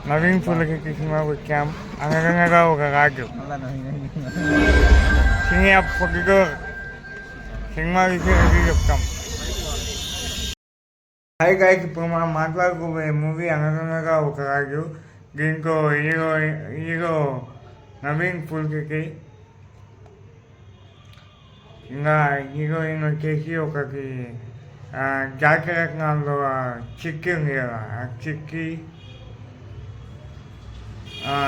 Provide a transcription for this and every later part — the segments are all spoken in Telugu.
నవీన్ పూలకి సినిమాకి వచ్చాం. అనగనగా ఒక రాజు సినీ పొద్దుతో సినిమా విషయం రివ్యూ చెప్తాం. హాయ్ గాయ్స్, ఇప్పుడు మనం మాట్లాడుకోబోయే మూవీ అనగనగా ఒక రాజు. దీంట్లో హీరో నవీన్ పూలకి, ఇంకా హీరోయిన్ వచ్చేసి ఒకటి జాతరత్నాల్లో చిక్కి ఉంది కదా, ఆ చిక్కి,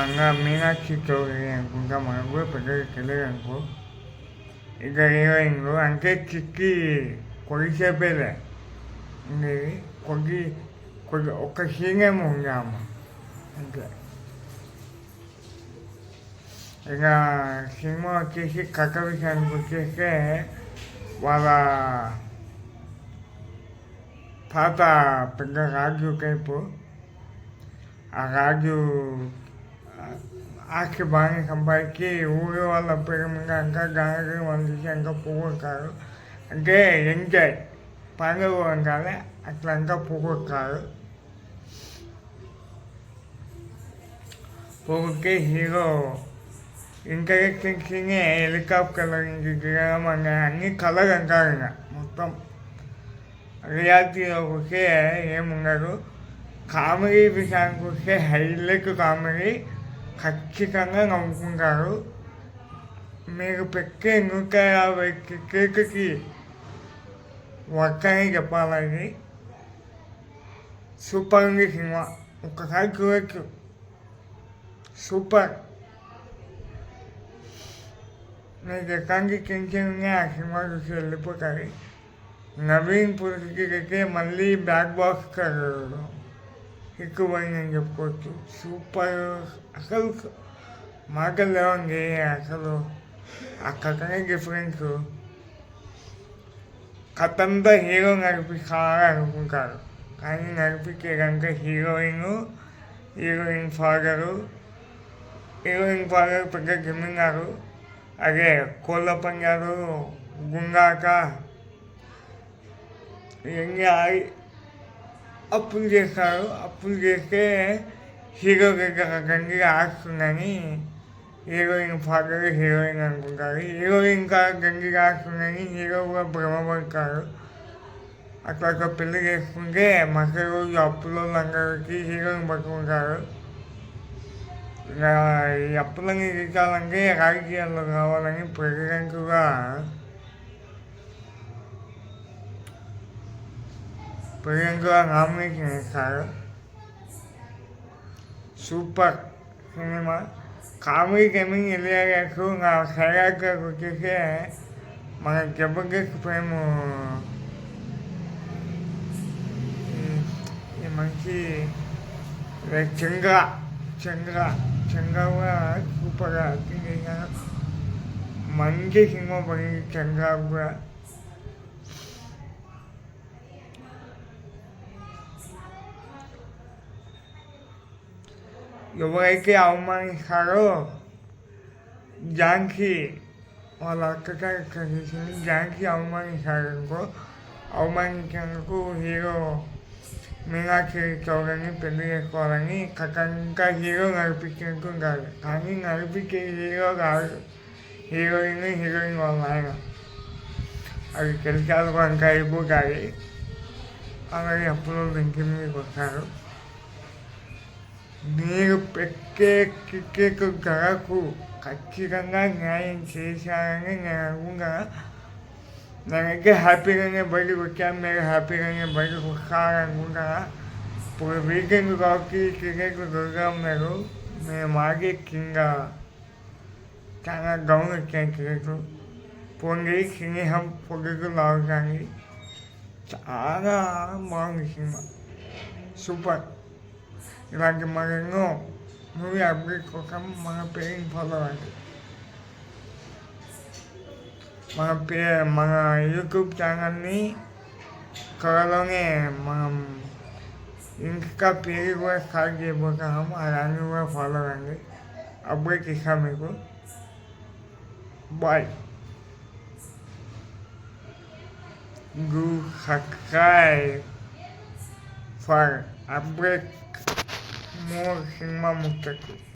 ఇంకా మీనాక్షి చౌదరి అనుకుంటా, మనకు కూడా పెద్దగా తెలియదు అనుకో. ఇక హీరోయిన్లు అంటే చిక్కి కొద్దిసేపేలే ఉండేది, కొద్ది ఒక్క సీన్ ఏమో ఉంది అమ్మ అంతే. ఇక సినిమా వచ్చేసి కథ విషయానికి వచ్చేస్తే వాళ్ళ తాత పెద్ద రాజు టైపు. ఆ రాజు ఆస్తి బాగా సంపాదించి ఊరి వాళ్ళ పేరు మీద ఇంకా గాలి వాళ్ళు తీసి ఇంకా పోగొట్టారు. అంటే ఎంజాయ్ పండుగ ఉండాలి, అట్లా ఇంకా పోగొట్టారు. పోగొట్టి హీరో ఇంటరెక్టింగ్ సీన్ హెలికాప్టర్లో నుంచి దిగడం అనే అన్ని కలర్ అంటారు. ఇంకా మొత్తం రియాలిటీలోకి వస్తే ఏముండదు. కామెడీ విషయానికి వస్తే హైలైట్ కామెడీ, ఖచ్చితంగా నవ్వుకుంటారు. మీరు పెట్టే 150 కేకుకి వర్క్ అని చెప్పాలని సూపర్ ఉంది సినిమా. ఒక్కసారి చూడొచ్చు, సూపర్. మీకు ఎక్కడికి టెన్షన్ ఉన్నాయి ఆ సినిమా చూసి వెళ్ళిపోతారు. నవీన్ పూలకి అయితే మళ్ళీ బ్యాక్ బాక్స్ ఎక్కువైందని చెప్పుకోవచ్చు. సూపర్, అసలు మాటలు లేవండి. అసలు ఆ కథనే డిఫరెన్స్. కథ అంతా హీరో నడిపిస్తారా అనుకుంటారు, కానీ నడిపించే కనుక హీరోయిన్ ఫాదరు పెద్ద జమీందారు. అదే కోళ్ళ పంజాలు, గుండాక ఇవన్నీ అప్పులు చేస్తారు. అప్పులు చేస్తే హీరో దగ్గర గంగిగా ఆస్తుందని హీరోయిన్ ఫాదర్ హీరోయిన్ అనుకుంటారు. హీరోయిన్ గంగిగా ఆస్తుందని హీరో కూడా భ్రమపడతారు. అట్లా పెళ్లి చేసుకుంటే మసే రోజు అప్పులో అందరికి హీరోయిన్ పట్టుకుంటారు. ఇంకా ఈ అప్పులన్నీ తీర్చాలంటే రాజకీయాల్లో కావాలని ప్రెసిడెంట్గా నామినేషన్ ఇస్తారు. Super cinema. కామెడీ గేమింగ్ వెళ్ళారు. నా సైరాకి వచ్చేసి మన జబర్దస్త్ ప్రేమ మంచి చంద్ర కూడా సూపర్గా యాక్టింగ్ చేశారు. మంచి సినిమా పడింది చంద్ర కూడా. ఎవరైతే అవమానిస్తారో ఝాన్సీ వాళ్ళ అక్కగా ఇక్కడ చేసింది. ఝాన్సీ అవమానిస్తారనుకో, అవమానించేందుకు హీరో మీనాక్షి చౌదరిని పెళ్లి చేసుకోవాలని ఇంకా హీరో నడిపించేందుకు కాదు, కానీ నడిపించే హీరో కాదు, హీరోయిన్ వాళ్ళ ఆయన. అది తెలిసాలు కనుక అయిపోతాయి. అలాగే అప్పుడు ఇంటి మీదకి వస్తారు. మీరు పెట్టే టికెట్ ధరకు ఖచ్చితంగా న్యాయం చేశారని నేను అనుకుంటున్నా. నేనైతే హ్యాపీగానే బయటకు వచ్చాను, మీరు హ్యాపీగానే బయటకు వస్తారనుకుంటున్నా. ఇప్పుడు వీకెండ్ కాబట్టి టికెట్లు దొరకడం లేదు. మేము ఆగే కింద చాలా డౌన్ వచ్చాయి టికెట్లు. పోండి, స్నేహం పొద్దుకు లాగుతాయి. చాలా బాగుంది సినిమా, సూపర్. ఇలాంటి మరెన్నో మూవీ అప్డేట్ కోసం మన పేరుని ఫాలో అవ్వండి. మన యూట్యూబ్ ఛానల్ని త్వరలోనే మనం ఇంకా పేరు కూడా స్టార్ట్ చేయబోతున్నాము. అలాంటివి కూడా ఫాలో అవ్వండి, అప్డేట్ ఇస్తాం మీకు. Bye. Do subscribe for update more cinema ముచ్చట్లు.